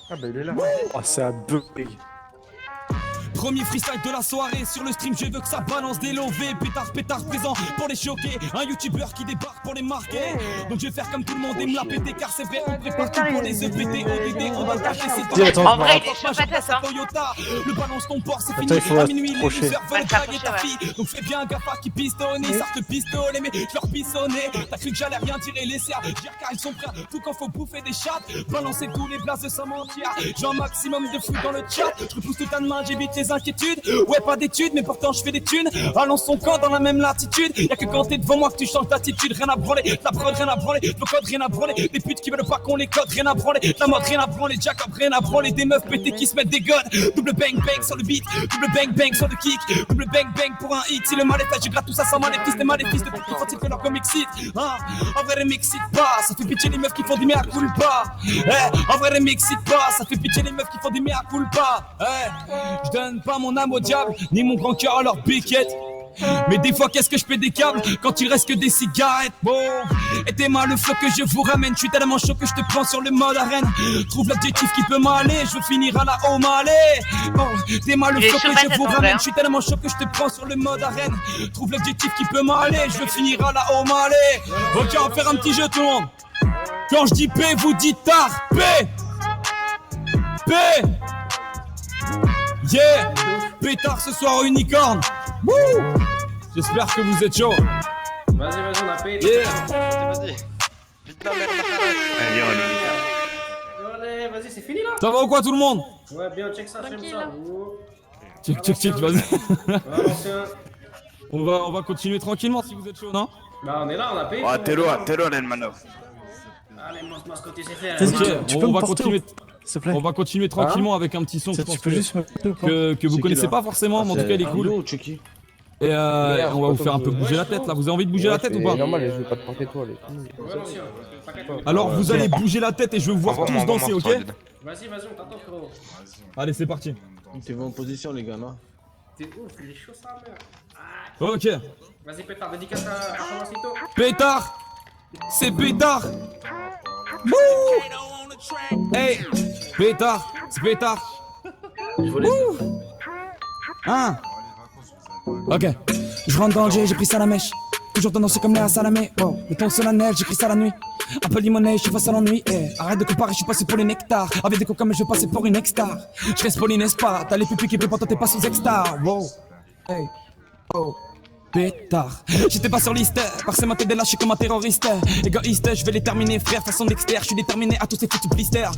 Ah bah il est là. Oh, c'est un bug. Premier freestyle de la soirée sur le stream, je veux que ça balance des lovés. Pétard présent pour les choquer. Un youtubeur qui débarque pour les marquer. Donc je vais faire comme tout le monde et me la péter. Car c'est vrai, on prépare tout pour les EPT, ODD, on va le cacher. C'est En vrai, il est chaud patate, hein. Toyota, le balance ton port, c'est Attends, fini. il faut À minuit, les approcher. losers veulent Ouais, draguer ta t'approcher, fille. Donc fais bien gaffe à qui pistonne. Ça te pistolet, mais je leur pissonnais. T'as cru que j'allais rien tirer les serres. Dire car ils sont prêts, tout quand faut bouffer des chattes. Balancer tous les blases de sa mentir. J'ai un maximum de fruits dans le chat. Je repousse toute ta main, j'évite les inquiétudes. Ouais, pas d'études, mais pourtant je fais des thunes. Allons son camp dans la même latitude. Y'a que quand t'es devant moi que tu changes d'attitude. Rien à branler, la prod, rien à branler. Le code, rien à branler. Des putes qui veulent pas qu'on les code, rien à branler. La mode, rien à branler. Jacob, rien à branler. Des meufs pétées qui se mettent des godes. Double bang bang sur le beat. Double bang bang sur le kick. Double bang bang pour un hit. Si le mal est fait, je gratte tout ça sans maléfice. Des maléfices de tout faut-il que leur com excite. En vrai, les m'excite pas. Ça fait pitié les meufs qui font des mea culpa. En vrai, les m'excite pas. Ça fait pitié les meufs qui font des mea culpa. Je donne pas mon âme au diable, ni mon grand cœur à leur piquette. Mais des fois qu'est-ce que je pète des câbles quand il reste que des cigarettes. Bon, aidez-moi le flow que je vous ramène. Je suis tellement chaud que je te prends sur le mode arène. Trouve l'adjectif qui peut m'aller. Je veux finir à la O'Malley. Bon, aidez-moi le Il est flow chaud que je patate, vous en vrai, ramène. hein. Je suis tellement chaud que je te prends sur le mode arène. Trouve l'adjectif qui peut m'aller. Je veux finir à la O'Malley. Ok, on va faire un petit jeu tout le monde. Quand je dis P, vous dites tard. P. P. Yeah. Pétard ce soir au unicorne. Wouh. J'espère que vous êtes chaud. Vas-y, on a payé. Yeah. Vas-y. Vite la merde. Allez, vas-y, c'est fini là. Ça va ou quoi tout le monde? Ouais, bien, check ça, j'aime ça. Check, vas-y. Ancien. On va continuer tranquillement si vous êtes chaud, non? Bah, on est là, on a payé. Oh, terror, hermano. Allez, mascotte, c'est fait. Vas-y, Ok, tu peux on me va porter continuer. s'il te plaît. On va continuer tranquillement avec un petit son que, Ça, je pense tu peux juste me que vous connaissez pas forcément, mais en tout cas il est cool. Et on va vous faire un peu bouger la tête là. Vous avez envie de bouger la tête ou pas? Normal, je vais pas te porter toi. Ouais, l'ancien. Alors vous allez bouger la tête et je vais vous voir tous danser, ok? Vas-y, on t'attend, frérot. Allez, c'est parti. T'es en position, les gars, non? T'es ouf, il est chaud, ça, merde. Ok. Vas-y, pétard, dédicace à Thomasito. Pétard, c'est pétard. Wouh. Hey, pétard, c'est pétard. Wouh. Hein. Ok, je rentre dans le jet, j'ai pris ça à la mèche. Toujours tendancieux comme Léa Salamé. Wow, le ton solennel, j'ai pris ça la nuit. Un peu limonade, je suis face à l'ennui. Arrête de comparer, je suis passé pour les nectars. Avec des coca, mais je vais passer pour une ex-star. Je reste poli, n'est-ce pas? T'as les pupilles qui préparent, toi t'es pas sous ex-star. Wow, hey, oh. Pétard, j'étais pas sur liste, parce que ma tête est lâchée comme un terroriste. Égoïste, je vais les terminer, frère, façon d'extérieur. Je suis déterminé à tous ces foutus blisters.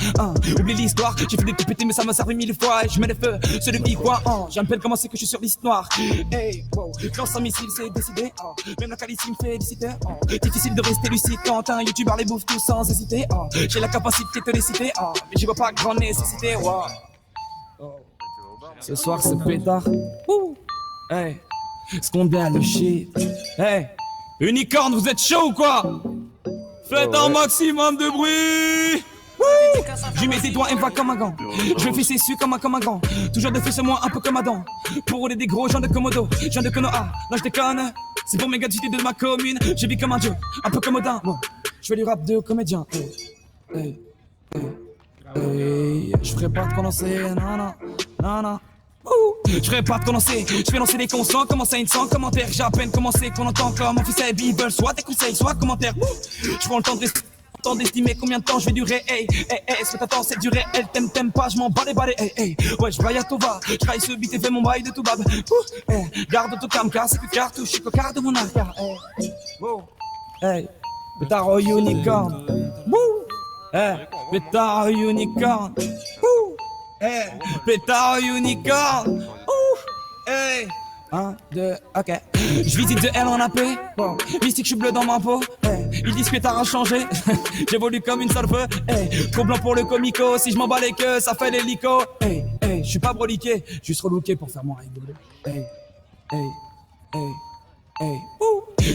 Oublie l'histoire, j'ai fait des coups pétés, mais ça m'a servi 1000 fois. Et je mets le feu, c'est le quoi. J'appelle comment c'est que je suis sur liste noire. Hey, wow, lance un missile, c'est décidé. Même la qualité me félicite. Difficile de rester lucide quand un youtubeur les bouffe tous sans hésiter. J'ai la capacité de les citer, mais j'y vois pas grande nécessité. Wow. Ce soir, c'est pétard. Hey. Ce qu'on bien le shit. Hey, unicorne, vous êtes chaud ou quoi? Faites un maximum de bruit. Je mets tes doigts et va comme un gant. Je fais ses su comme un gant. Toujours de feu sur moi, un peu comme Adam. Pour rouler des gros gens de Komodo, gens de Konoha. Là je déconne, c'est pour mes gars de ma commune. Je vis comme un dieu, un peu comme Odin. Bon, je fais du rap de comédien. Hey, je ferai pas de condensé, non. Je ferai pas de condensé, je vais lancer des cons sans commencer sans commentaire. J'ai à peine commencé qu'on entend comme officiel Bible. Soit des conseils, soit commentaires. Je prends le temps d'estimer combien de temps je vais durer. Est-ce que t'attends cette durée? Elle t'aime pas, je m'en bats les balais. Ouais, je vais à Tova, je travaille ce beat et fais mon bail de tout bab. Garde ton calme car c'est que cartouche, je suis cocard de mon arcade. Pétard au unicorn. Pétard au unicorn. Pétard au unicorn. Hey. 1, 2, ok. Je visite de L en AP. Bon, mystique, je suis bleu dans ma peau. Ils disent que t'as changé. J'évolue comme une salve. Trop blanc pour le comico. Si je m'en bats les queues, ça fait l'hélico. Je suis pas broliqué, juste relooké pour faire moins rigoler.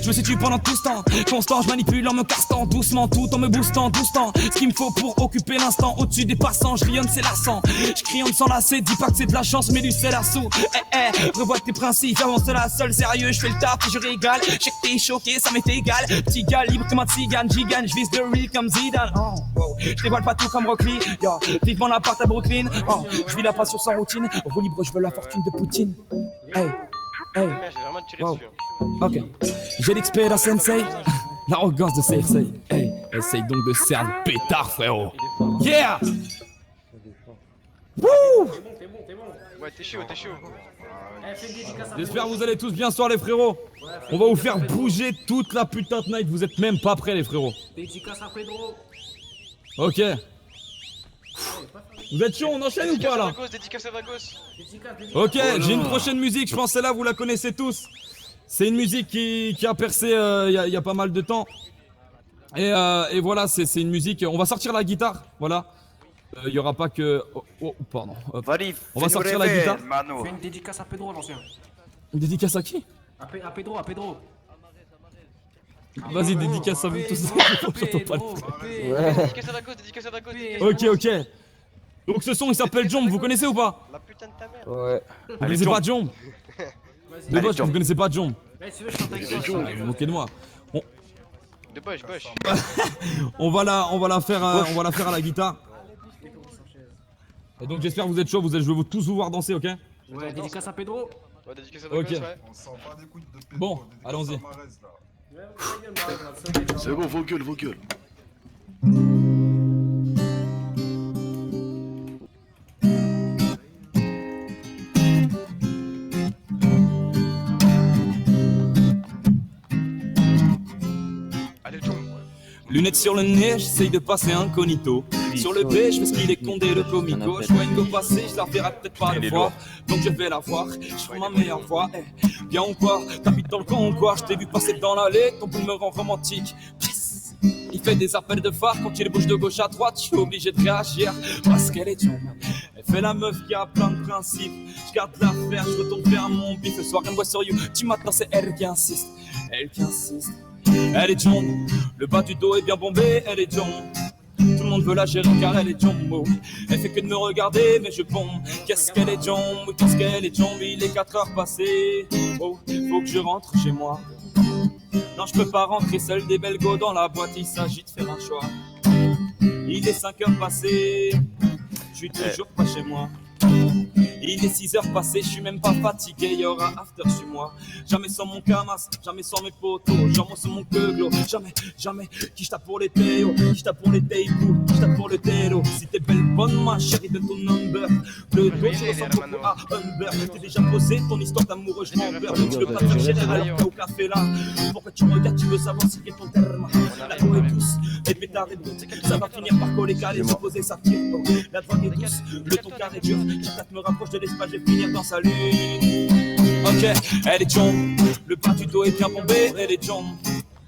Je me situe pendant tout ce temps. Constant, je manipule en me castant doucement, tout en me boostant, doucement. Ce qu'il me faut pour occuper l'instant. Au-dessus des passants, je rayonne, c'est lassant. Je crionne sans lasser, dis pas que c'est de la chance, mais du sel à sous. Revois tes principes, avance la seule, sérieux, je fais le taf et je régale. Je sais que t'es choqué, ça m'est égal. Petit gars, libre comme un tzigane, gigane, je vise de real comme Zidane. Oh, wow. Je dévoile pas tout comme Rockly, yo. Vivement l'appart à Brooklyn. Oh, je vis la passion sans routine. Roue libre, je veux la fortune de Poutine. Hey, hey. J'ai vraiment tiré Wow. dessus. Ok. J'ai l'expert à Sensei. L'arrogance de CFC. Hey, essaye donc de servir le pétard, frérot. Yeah! Wouh! T'es bon. Ouais, t'es chaud. Fais une dédicace à J'espère que vous allez tous bien ce soir, les frérots. On va vous faire bouger toute la putain de night. Vous êtes même pas prêts, les frérots. Dédicace à Pedro. Ok. Vous êtes chaud, on enchaîne ou pas là? Dédicace à Vagos. Dédicace. Ok, j'ai une prochaine musique, je pense celle-là vous la connaissez tous. C'est une musique qui a percé il y a pas mal de temps. Et voilà, c'est une musique, on va sortir la guitare, voilà. Il y aura pas que... Oh, pardon. Hop. Vas-y, On va fais-nous sortir la rêver, guitare. Mano. Fais une dédicace à Pedro, l'ancien. Une dédicace à qui? À Pedro. Vas-y, dédicace à vous tous. J'entends pas le- Dédicace à Vagos. Ok. Donc ce son il s'appelle Jomb, vous connaissez ou pas? La putain de ta mère. Ouais. Vous connaissez pas Jomb? De Allez, boss, Jomb. vous connaissez pas Jomb? Eh, si tu veux, je chante avec toi. Vous vous moquez de moi. De Bosch. On va la faire à la guitare. Et donc j'espère que vous êtes chauds, je veux tous vous voir danser, ok? Ouais, dédicace à Pedro. Ouais, dédicace à Vagos, Ok. ouais. On s'en bat les couilles de Pedro. Bon, dédicace allons-y. à Marez, là. C'est bon, vos gueules. Allez, Jom. Lunettes sur le nez, j'essaye de passer incognito. Sur le B, je fais ce qu'il est condé, le comico. Je vois une go passer, je la verrai peut-être pas deux fois. Donc je vais la voir, je ferai ma meilleure voix. Bien ou quoi, t'habites dans le camp ou quoi? Je t'ai vu passer dans l'allée, ton bout me rend romantique. Pisse. Il fait des appels de phare quand il bouge de gauche à droite. Je suis obligé de réagir parce qu'elle est Jomb. Elle fait la meuf qui a plein de principes. Je garde l'affaire, je retourne faire mon bif. Le soir, elle me voit sur You. Du matin, c'est elle qui insiste. Elle est Jomb, le bas du dos est bien bombé, elle est Jomb. Tout le monde veut la gérer car elle est Jomb. Elle fait que de me regarder mais je bombe. Qu'est-ce qu'elle est Jomb, qu'est-ce qu'elle est Jomb. Il est 4 heures passées, oh, faut que je rentre chez moi. Non je peux pas rentrer seul, des belles go dans la boîte. Il s'agit de faire un choix. Il est 5 heures passées, je suis toujours pas chez moi. Il est 6 heures passées, je suis même pas fatigué, y aura after sur moi. Jamais sans mon camas, jamais sans mes potos, jamais sans mon queuglo, jamais, qui je tape pour les théos, qui je tape pour les taipous, qui je tape pour le télo. Si t'es belle bonne ma chérie, donne ton number. Le dos je ressemble beaucoup à Humber. T'es déjà posé, ton histoire d'amoureux, je m'en beurre. Tu veux pas te faire gérer alors t'es au café là. Pourquoi tu regardes, tu veux savoir si qu'est ton terme. La peau est douce, et pétard est doute. Ça va finir par coller, caler, se poser, ça tire. La drogue est douce, le ton carré dur. Chaque me rapproche de l'espace, je vais finir dans sa lune. Ok, elle est Jomb, le bas du dos est bien bombé, elle est Jomb.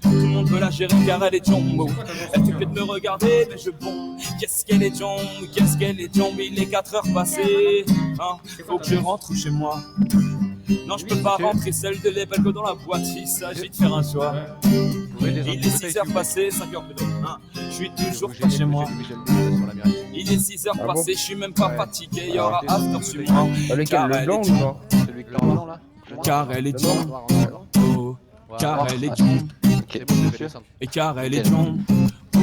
Tout le monde veut la gérer car elle est Jomb. Elle fait que de me regarder, mais je bombe. Qu'est-ce qu'elle est Jomb, qu'est-ce qu'elle est Jomb. Il est 4 heures passées, hein, faut que je rentre chez moi. Non, je peux pas rentrer seul de l'ébène que dans la boîte, il s'agit de faire un choix. Il est 6 heures passées, 5 heures peut-être, hein, je suis toujours pas chez moi. Il est 6 heures passées, je suis même pas fatigué, y aura after sur moi. Lequel, le blanc ou non? Celui que l'on là. Car elle est Jomb, oh, car elle est Jomb, C'est bon, monsieur. et car elle est Jomb, oh,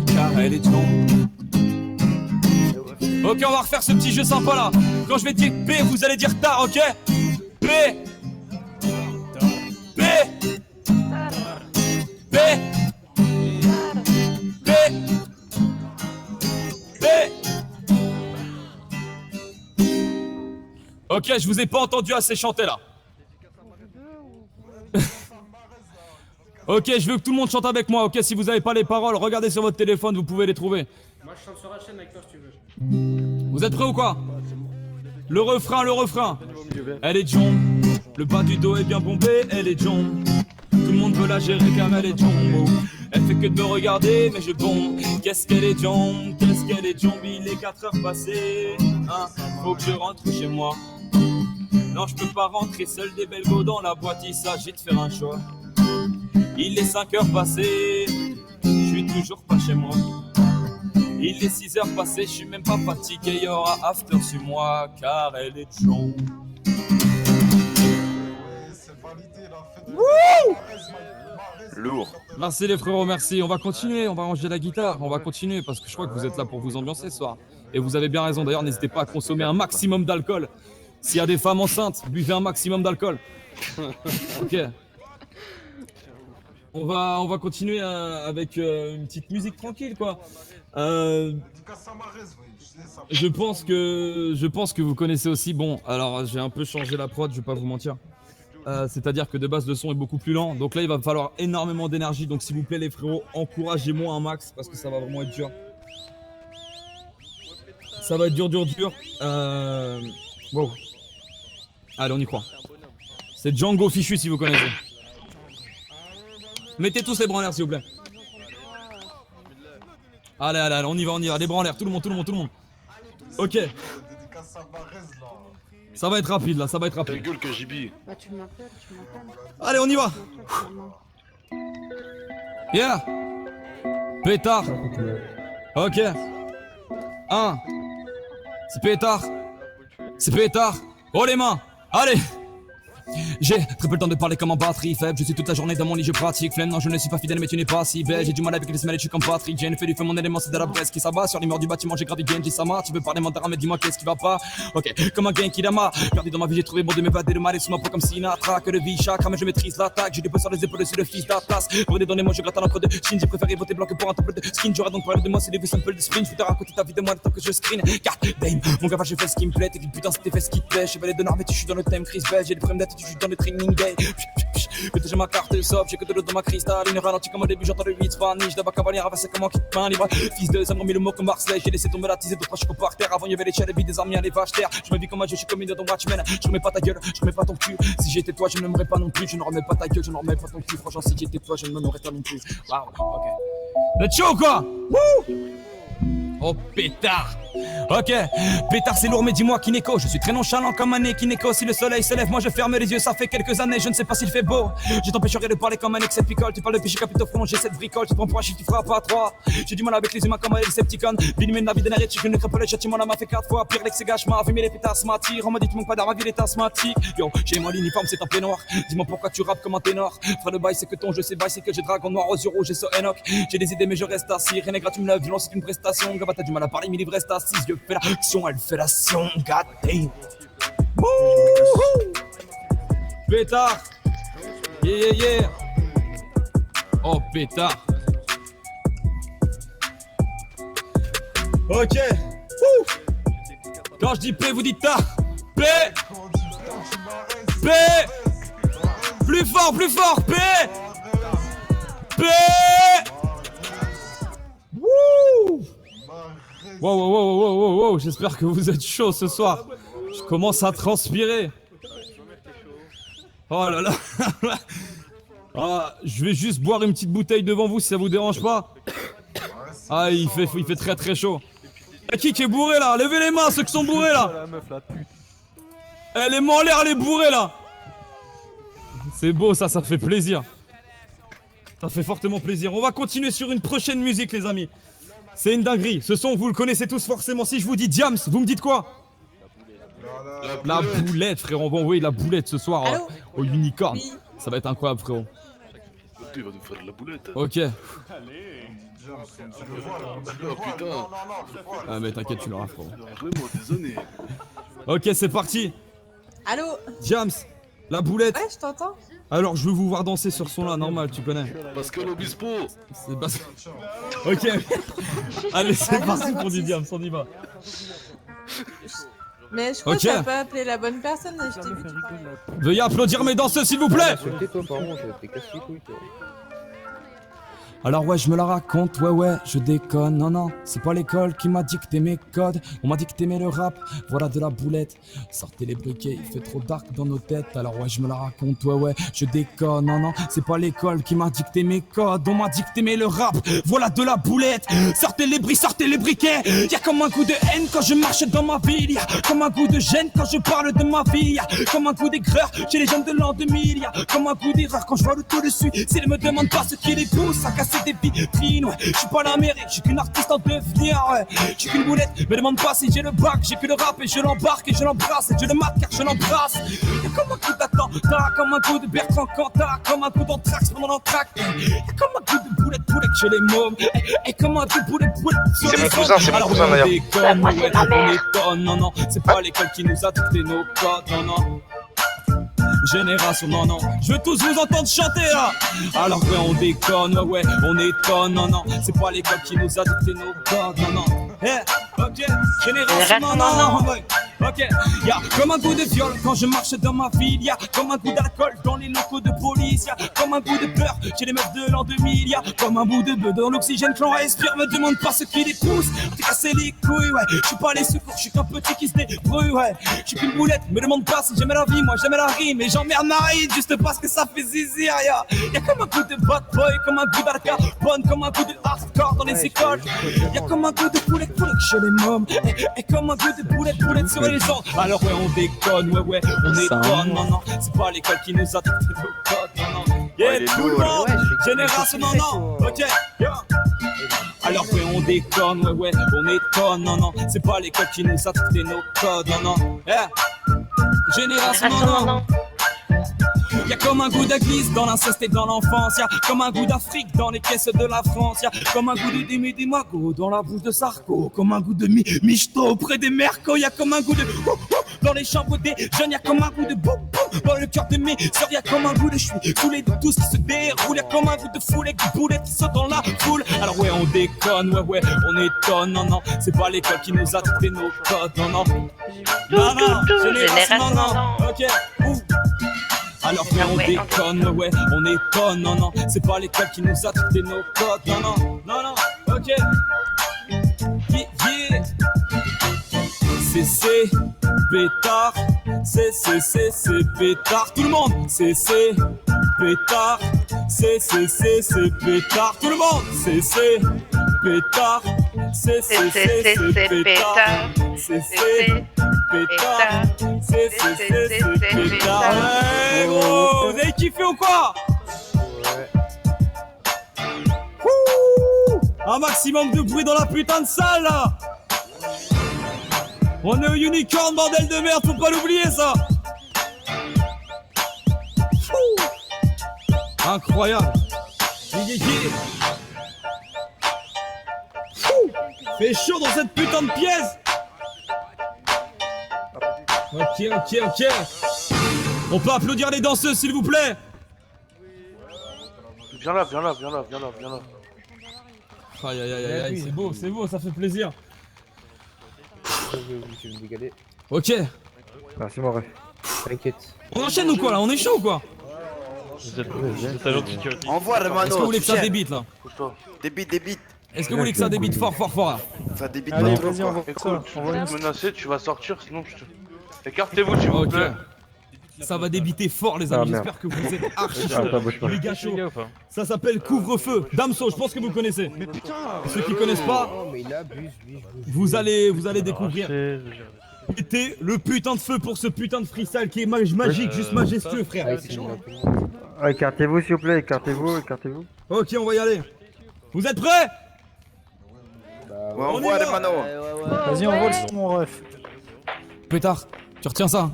car elle est Jomb. Ok, on va refaire ce petit jeu sympa là. Quand je vais dire B, vous allez dire tard, ok? B, B, B, B, B. Ok, je vous ai pas entendu assez chanter là. Ok, je veux que tout le monde chante avec moi, ok? Si vous avez pas les paroles, regardez sur votre téléphone, vous pouvez les trouver. Moi, je chante sur la chaîne avec toi si tu veux. Vous êtes prêts ou quoi? Le refrain, le refrain. Elle est Jomb, le bas du dos est bien bombé, elle est Jomb. Tout le monde veut la gérer car elle est Jomb. Elle fait que de me regarder, mais je bombe. Qu'est-ce qu'elle est Jomb, qu'est-ce qu'elle est Jomb. Il est 4 heures passées, hein, faut que je rentre chez moi. Non, je peux pas rentrer seul, des belles go dans la boîte, il s'agit de faire un choix. Il est 5 heures passées, je suis toujours pas chez moi. Il est 6 heures passées, je suis même pas fatigué. Y aura after sur moi car elle est jaune. Lourd. Merci les frérots, merci. On va continuer, on va ranger la guitare, on va continuer parce que je crois que vous êtes là pour vous ambiancer ce soir. Et vous avez bien raison, d'ailleurs n'hésitez pas à consommer un maximum d'alcool. S'il y a des femmes enceintes, buvez un maximum d'alcool. Ok. On va continuer avec une petite musique tranquille quoi. Je pense que vous connaissez aussi. Bon, alors j'ai un peu changé la prod, je vais pas vous mentir. C'est-à-dire que de base le son est beaucoup plus lent. Donc là il va falloir énormément d'énergie. Donc s'il vous plaît les frérots, encouragez-moi un max parce que ça va vraiment être dur. Ça va être dur. Bon. Allez on y croit. C'est Django Fichu si vous connaissez. Mettez tous les bras en l'air s'il vous plaît. Allez, on y va, les bras en l'air, tout le monde. Ok. Ça va être rapide là, Ta gueule, KGB. Bah tu m'appelles. Allez, on y va. Yeah. Pétard. Ok. 1. C'est pétard. Oh les mains. Allez. J'ai très peu le temps de parler comme en batterie faible. Je suis toute la journée dans mon lit, je pratique. Flemme, non, je ne suis pas fidèle, mais tu n'es pas si belle. J'ai du mal avec les semaines, je suis comme Patrick. J'ai fait du feu, mon élément, c'est de la Bresse qui s'abat. Sur les murs du bâtiment, j'ai gravi Genji Sama. Tu veux parler mandarin, mais dis-moi qu'est-ce qui va pas. Ok, comme un Genki Dama. Perdu dans ma vie, j'ai trouvé bon de m'évader, de m'aller sous ma peau comme Sinatra. Que de vie, chakra, mais je maîtrise l'attaque. J'ai du poids sur les épaules, je suis le fils d'Atlas. Pour des données, moi je gratte à l'encre de Shin. J'ai préféré voter blanc que pour un temple de skin. J'aurais donc parlé de moi, c'est des vues simple de sprint. Je vais te raconter ta vie de moi, le temps que je screen. Car, damn, mon gars, j'ai fait ce qui me plaît. T'es putain, c'était fait ce qui te plaît. Chevalier de Nord, mais tu suis dans le thème Chris Bell. J'ai des problèmes d'attitude, je suis dans le training day. Mais j'ai ma carte soft, j'ai que de l'eau dans ma cristalline. Ralenti comme au début, j'entends le 8 Spanish. D'abord cavalier, ravassé comme un kit main libre. Fils de, ça me remet le mot comme Marseille. J'ai laissé tomber la tisée de 3 chevaux par terre. Avant, il y avait les chats, les vies des armées, les vaches terre. Je me vis comme un jeu, je suis comme une dans Watchmen. Je remets pas ta gueule, je remets pas ton cul. Si j'étais toi, je ne m'aimerais pas non plus. Je ne remets pas ta gueule, je ne remets pas ton cul. Franchement, si j'étais toi, je ne m'aimerais pas non plus. Waouh, ok. Let's go quoi. Wouh. Oh pétard. Ok, pétard c'est lourd mais dis-moi Kineko. Je suis très nonchalant comme un Kineko. Si le soleil se lève moi je ferme les yeux. Ça fait quelques années je ne sais pas s'il fait beau. Je t'empêcherai de parler comme un ex picole. Tu parles de péché capitaux front, j'ai cette bricole. Tu prends pour un chiffre, tu feras pas 3. J'ai du mal avec les humains comme un Decepticon. Billy la vie d'un arrêt, je ne crains pas le châtiment. La m'a fait 4 fois. Pire l'ex gâche m'a fumé les pétards m'attirent. On m'a dit tu manques pas d'armes, ma vie est asthmatique. Yo, j'ai mon uniforme c'est un plein noir. Dis-moi pourquoi tu rappes comme un ténor. Frère de bail c'est que ton jeu c'est bail. C'est que j'ai dragon noir aux yeux rouges et so Enoch. J'ai des idées mais je reste assis. Rien n'est gratuit, la violence c'est une prestation. Gaba t'as du mal à parler mais il reste assis. Je fais l'action, elle fait l'action, god damn. Wouhou. Pétard. Yeah. Oh pétard. Ok. Wouh. Quand je dis P, vous dites ta. P. P. Plus fort, P. P. Wouh. Wow, j'espère que vous êtes chaud ce soir. Je commence à transpirer. Oh là là. Ah, je vais juste boire une petite bouteille devant vous si ça vous dérange pas. Ah, il fait très très chaud. Y'a qui est bourré là? Levez les mains ceux qui sont bourrés là. Elle est mains en l'air, elle est bourrée là. C'est beau ça fait plaisir. Ça fait fortement plaisir. On va continuer sur une prochaine musique les amis. C'est une dinguerie, ce son vous le connaissez tous forcément. Si je vous dis Diams, vous me dites quoi? La boulette frérot, bon oui la boulette ce soir au unicorn. Oui. Ça va être incroyable frérot. Il va nous faire de la boulette. Ok. Oh putain. Ah mais t'inquiète tu l'auras frérot. Vraiment désolé. Ok c'est parti. Allô Diams, la boulette. Ouais je t'entends. Alors je veux vous voir danser sur ce son là, normal tu connais. Pascal Obispo. C'est pas... Ok. Allez c'est parti pour du Diams, on y va. Mais je crois que t'as pas appelé la bonne personne, je t'ai vu. Veuillez applaudir mes danseuses s'il vous plaît. Alors ouais, je me la raconte, ouais, je déconne. Non, non, c'est pas l'école qui m'a dicté mes codes. On m'a dit que t'aimais le rap, voilà de la boulette. Sortez les briquets, il fait trop dark dans nos têtes. Alors ouais, je me la raconte, ouais, je déconne. Non, non, c'est pas l'école qui m'a dicté mes codes. On m'a dit que t'aimais le rap, voilà de la boulette. Sortez les briquets. Y'a comme un coup de haine quand je marche dans ma ville. Y'a comme un coup de gêne quand je parle de ma vie. Y'a comme un coup d'aigreur chez les jeunes de l'an 2000. Y'a comme un coup d'erreur quand je vois le tout dessus. S'ils me demandent pas ce qui les pousse à casser des vitrines, ouais. Je suis pas l'Amérique, je suis qu'une artiste en devenir, ouais. Je suis qu'une boulette, me demande pas si j'ai le bac. J'ai que le rap et je l'embarque et je l'embrasse. Et je le marque car je l'embrasse. Y'a comme un coup d'attentat, comme un coup de Bertrand Cantat, comme un coup d'anthrax pendant l'entracte. Y'a comme un coup de boulette chez les mômes. Et comme un coup de boulette sur les c'est mon cousin d'ailleurs. Déconne, ouais, on étonne, non, non, c'est pas l'école qui nous a dicté nos codes, non, non. Génération, non, non, je veux tous vous entendre chanter là. Alors ouais, on déconne, ouais, on étonne, non, non, c'est pas l'école qui nous a dicté nos codes, non, non. Ok, génération, non, non, non, ouais. Ok, y'a comme un goût de viol quand je marche dans ma ville. Y'a comme un goût d'alcool dans les locaux de police. Y'a comme un goût de peur chez les meufs de l'an 2000. Y'a comme un bout de bœuf dans l'oxygène que l'on respire. Me demande pas ce qui les pousse, t'es cassé les couilles, ouais. J'suis pas les secours, j'suis qu'un petit qui se débrouille, ouais. J'suis qu'une boulette, me demande pas si j'aimais la vie, moi j'aimais la rime. Et j'emmerde Marine juste parce que ça fait zizi, y'a comme un goût de bad boy, comme un goût d'alcarbone, comme un goût de hardcore dans les écoles. Y'a comme un goût de boulette chez les mômes. Et comme un goût de boulette sur les gens. Alors ouais, on déconne, ouais, on étonne, non, non, c'est pas l'école qui nous a dicté nos codes, non, non. Yeah, tout le monde, génération, non, non, ok, yeah. Alors ouais, on déconne, ouais, on étonne, non, non, c'est pas l'école qui nous a dicté nos codes, non, non, yeah. Génération, non, non. Y'a comme un goût d'église dans l'inceste et dans l'enfance. Y'a comme un goût d'Afrique dans les caisses de la France. Y'a comme un goût de Demi Dimago dans la bouche de Sarko. Comme un goût de Michto auprès des Mercos. Y'a comme un goût de dans les chambres des jeunes. Y'a comme un goût de boum dans le cœur de mes sœurs. Y'a comme un goût de ch'ui foulé de tout ce qui se déroule. Y'a comme un goût de foule et de boulettes qui sautent dans la foule. Alors ouais, on déconne, ouais, on étonne, non, non, c'est pas l'école qui nous a dicté nos codes, non, non. Non, non, génération, non, non, ok, alors ouais, on déconne, ouais, on étonne, non, non, c'est pas l'école qui nous a dicté nos codes, non, non, non, non, ok. Yeah. C'est pétard, c'est pétard, tout le monde, c'est pétard, c'est pétard, tout le monde, c'est pétard, c'est pétard, c'est pétard, c'est pétard. Ouais, gros, vous avez kiffé ou quoi? Un maximum de bruit dans la putain de salle là. On est au Unicorn, bordel de merde, faut pas l'oublier ça. Incroyable. Fait chaud dans cette putain de pièce. Ok. On peut applaudir les danseuses s'il vous plaît. Viens là. Aïe, c'est beau, ça fait plaisir. Ok. Merci mon ref. T'inquiète. On enchaîne ou quoi là? On est chaud ou quoi? Envoie le mano. Est-ce que vous voulez que ça débite là? Des beats. Est-ce que vous voulez que ça débite fort là? Ça débite Allez, pas. vas-y, on va Écoute, tu vas me menacer, tu vas sortir, sinon je te... Écartez-vous s'il vous plaît. Ça va débiter fort les amis, j'espère que vous êtes archi chaud, méga chaud. Ça s'appelle Couvre-feu, Damso, je pense que vous connaissez. Mais putain, ceux qui connaissent pas, vous allez découvrir. Mettez le putain de feu pour ce putain de freestyle qui est magique, juste majestueux frère. Écartez-vous s'il vous plaît, écartez-vous. Ok, on va y aller. Vous êtes prêts? Ouais, envoie le mano. Vas-y, on vole sur mon ref. Pétard, tu retiens ça?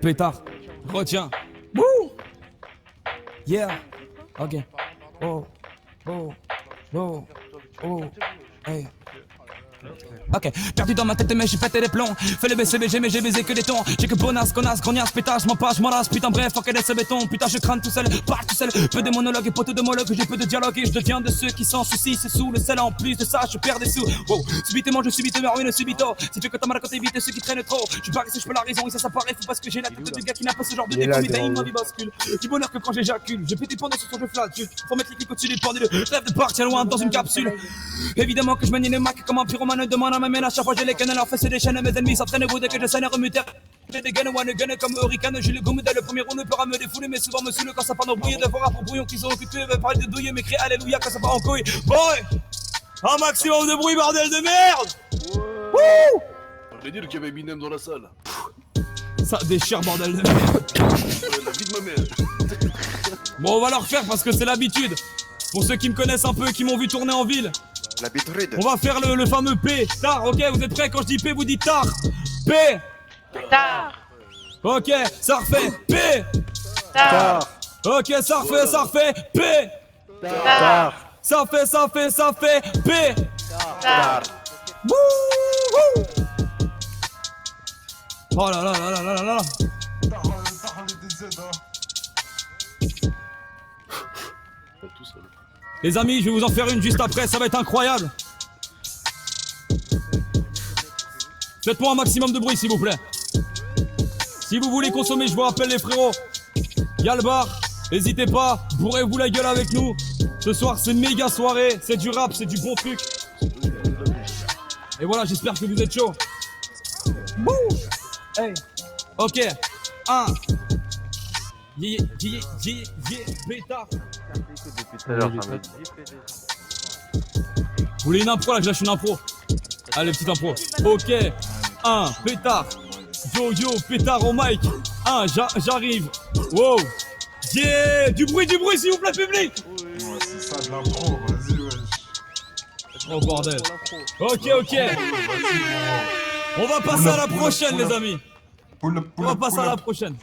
Pétard, retiens. Wouh! Yeah. Ok. Oh. Hey. Ok, perdu dans ma tête mais j'ai pété les plombs. Fais le BCBG mais j'ai baisé que des tons. J'ai que bonasse, connasse, grognasse, pétage, m'en passe, m'en lasse. Putain bref, fuck et laisse béton. Putain je crâne tout seul, parle tout seul. Peu de monologues et potes de monologues, j'ai peu de dialogue. Et je deviens de ceux qui s'en soucient, c'est sous le sel. En plus de ça, je perds des sous. Wow, subitement je subis ma ruine subito. C'est fait que t'as mal à côté éviter ceux qui traînent trop. Je parie si je peux la raison et ça paraît fou parce que j'ai la tête du gars qui n'a pas ce genre de déco. Mais t'as une envie bascule. Du bonheur que quand j'éjacule. Je peux dépendre sur son jeu flatule. Faut mettre les clics au-dessus des pendules. Je rêve de partir loin dans une capsule. Évidemment que je manie les macs comme un pyromane de mon âme. Mais à chaque fois j'ai les cannes, leur fait des chaînes. Mes ennemis s'entraînent au bout dès que je scène remuter. J'ai des gains, one gun comme Hurricane. J'ai le goût le premier rond ne peut me défouler. Mais souvent me saoule quand ça part d'embrouiller. De voir pour brouillon qui sont occupés. Veut parler de douiller, mais crier alléluia quand ça part en couille. Boy! Un maximum de bruit, bordel de merde! Wouh! On va dire qu'il y avait Eminem dans la salle. Ça déchire, bordel de merde. La vie de ma mère. Bon, on va le refaire parce que c'est l'habitude. Pour ceux qui me connaissent un peu, qui m'ont vu tourner en ville. L'habitude. On va faire le fameux P. Tard, ok, vous êtes prêts? Quand je dis P, vous dites tard. P. Tard. Ok, ça refait. P. Tard. Ok, ça refait. P. Tard. Ça fait. P. Tard. Wouhou. Oh là là là là là là là. Tout seul. Les amis, je vais vous en faire une juste après, ça va être incroyable. Faites-moi un maximum de bruit s'il vous plaît. Si vous voulez consommer, je vous rappelle les frérots. Y'a le bar, n'hésitez pas, bourrez-vous la gueule avec nous. Ce soir c'est une méga soirée, c'est du rap, c'est du bon truc. Et voilà, j'espère que vous êtes chaud. Wouh. Hey. Ok, 1. Pétard. Vous voulez une impro là, je lâche une impro. Allez, petite impro. Ok, 1, pétard. Yo, pétard au mic. 1, j'arrive. Wow. Yeah, du bruit s'il vous plaît, public. Ouais, c'est ça de l'impro, vas-y, wesh. Oh bordel. Ok. On va passer à la prochaine, les amis. On va passer à la prochaine.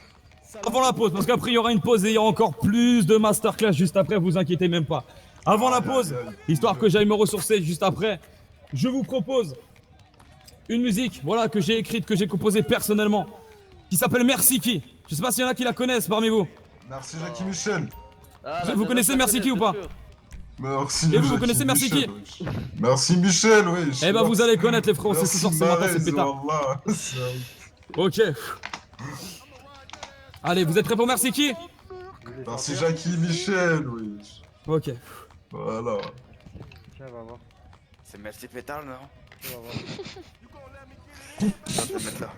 Avant la pause, parce qu'après il y aura une pause et il y aura encore plus de masterclass juste après, vous inquiétez même pas. Avant la pause, histoire que j'aille me ressourcer juste après, je vous propose une musique, voilà, que j'ai écrite, que j'ai composée personnellement, qui s'appelle Merci Qui. Je sais pas s'il y en a qui la connaissent parmi vous. Merci Jackie Michel. Vous connaissez Merci Qui ou pas? Merci. Et vous connaissez Merci Qui? Merci Michel, oui. Eh ben vous allez connaître les frères, c'est ce soir, c'est matin, c'est pétard. Ok. Allez, vous êtes prêts pour Merci Qui? Merci Jackie Michel, oui. Ok. Voilà. C'est merci pétard, non?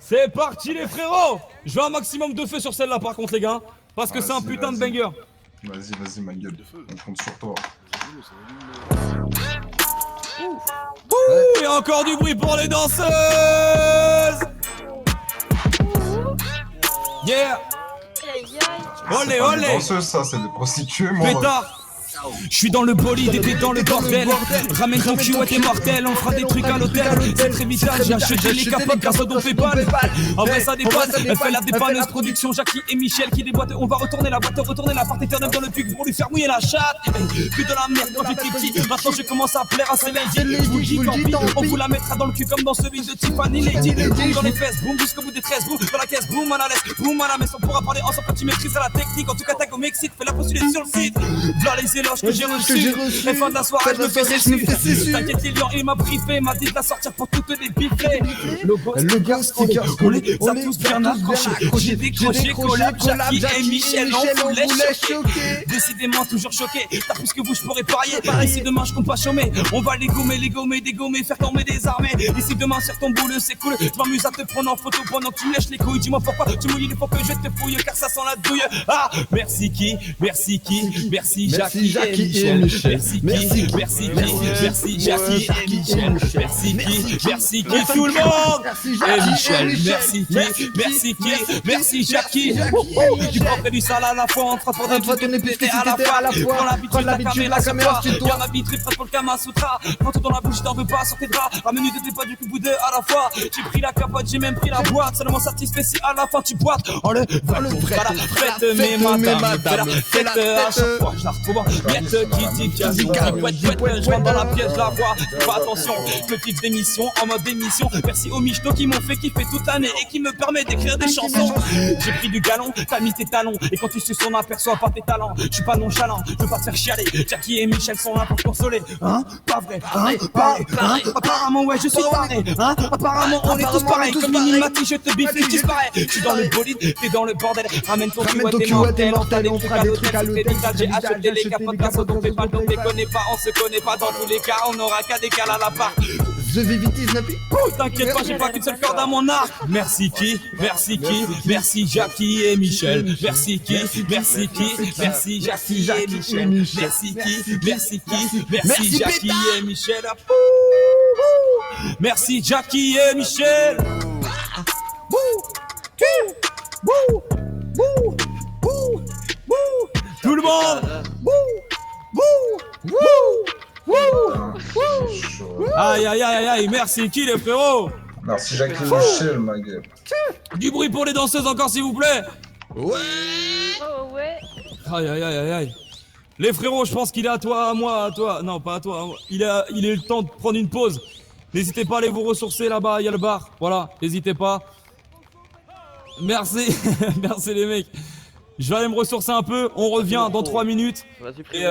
C'est parti les frérots. Je veux un maximum de feu sur celle-là par contre les gars. Parce que c'est un putain de banger. Vas-y ma gueule, on compte sur toi. Et encore du bruit pour les danseuses. Yeah. Olé olé. Danseuses ça, c'est des prostituées mon Pétard. Je suis dans le bolide et t'es dans le bordel. Ramène ton cul à tes mortels, on fera des trucs à l'hôtel. C'est très bizarre, j'ai acheté les capotes car ça dont fait pas. En vrai ça dépanne, elle fait la dépanneuse production Jackie et Michel qui déboîtent. On va retourner la boîte, retourner la part éternelle dans le pub pour lui faire mouiller la chatte. Que de la merde quand j'étais petit, maintenant je commence à plaire à ces ladies. Je vous le dis tant pis, on vous la mettra dans le cul comme dans celui de Tiffany Lady. Boum dans les fesses, boum jusqu'au bout des 13, boum dans la caisse, boum à la laisse, boum à la messe. On pourra parler ensemble quand tu maîtrises la technique. En tout cas tag au Mexique, fais la postulée sur le site. Voilà les éloges que j'ai reçus. Et fin de la soirée, je me fais dessus. T'inquiète, les lions, il m'a briefé, m'a dit de la sortir pour toutes les bifler. Le boss, on les a tous bien accrochés. J'ai décroché, collab, Jackie et Michel, on voulait choquer. Décidément, toujours choqué. T'as plus que vous, je pourrais parier. Ici demain, je compte pas chômer. On va les gommer, dégommer, faire tomber des armées. Ici demain, sur ton boulot, c'est cool. Je m'amuse à te prendre en photo pendant que tu me lèches les couilles. Dis-moi pourquoi tu mouilles les fois que je te fouille, car ça sent la douille. Ah, merci qui, merci Jackie et Michel. Merci Jackie et Michel. Merci tout le monde. Et Michel, merci Jackie. Du propre et du sale à la fois, on fera pour des trucs à la fois. Prends l'habitude, la caméra, c'est toi. Y'a ma bite, prête pour le Kama Sutra. Prends tout dans la bouche, t'en veux pas sur tes draps. Ramène de tes pas du coup, bout deux à la fois. J'ai pris la capote, j'ai même pris la boîte. Seulement satisfait si à la fin tu boites. Oh le fête mes madames, fête à chaque fois, je la retrouve. guette qui dit Kazika, ouais, je rentre dans la pièce, je la vois, fais attention, je me fixe des missions en mode émission. Merci aux michtos qui m'ont fait kiffer toute l'année et qui me permet d'écrire des chansons. J'ai pris du galon, t'as mis tes talons, et quand tu suces on n'aperçoit pas tes talents. Je suis pas nonchalant, je veux pas te faire chialer. Jackie et Michel sont là pour te consoler. Hein? Pas vrai, hein? Pareil, hein? Apparemment ouais je suis pareil, hein? Apparemment on est tous pareils. Comme Minimati je te biffe et je disparais. Je suis dans le bolide, t'es dans le bordel. Ramène ton cul, t'es mortel, on fera des trucs à l'hôtel. J'ai acheté les capotes, pas dont t'es pas, dont t'es connais pas. On se connaît pas dans tous les cas, on aura qu'à décaler à la part. The VVT Snappy. Oh, t'inquiète pas, j'ai pas qu'une seule corde à mon arc. Merci qui? Merci qui? Merci Jackie et Michel. Merci qui? Merci qui? Merci Jackie et Michel. Merci qui? Merci qui? Merci Jackie et Michel. Merci Jackie et Michel. Tout le monde. Aïe aïe aïe aïe, merci qui les frérots? Merci Jackie Michel, ma gueule. Du bruit pour les danseuses encore s'il vous plaît. Ouais. Oh ouais. Aïe aïe aïe aïe aïe. Les frérots, je pense qu'il est à toi, à moi, à toi. Non, pas à toi. Il est le temps de prendre une pause. N'hésitez pas à aller vous ressourcer là-bas, il y a le bar. Voilà, n'hésitez pas. Merci, merci les mecs. Je vais aller me ressourcer un peu, on revient dans 3 minutes. Vas-y, Et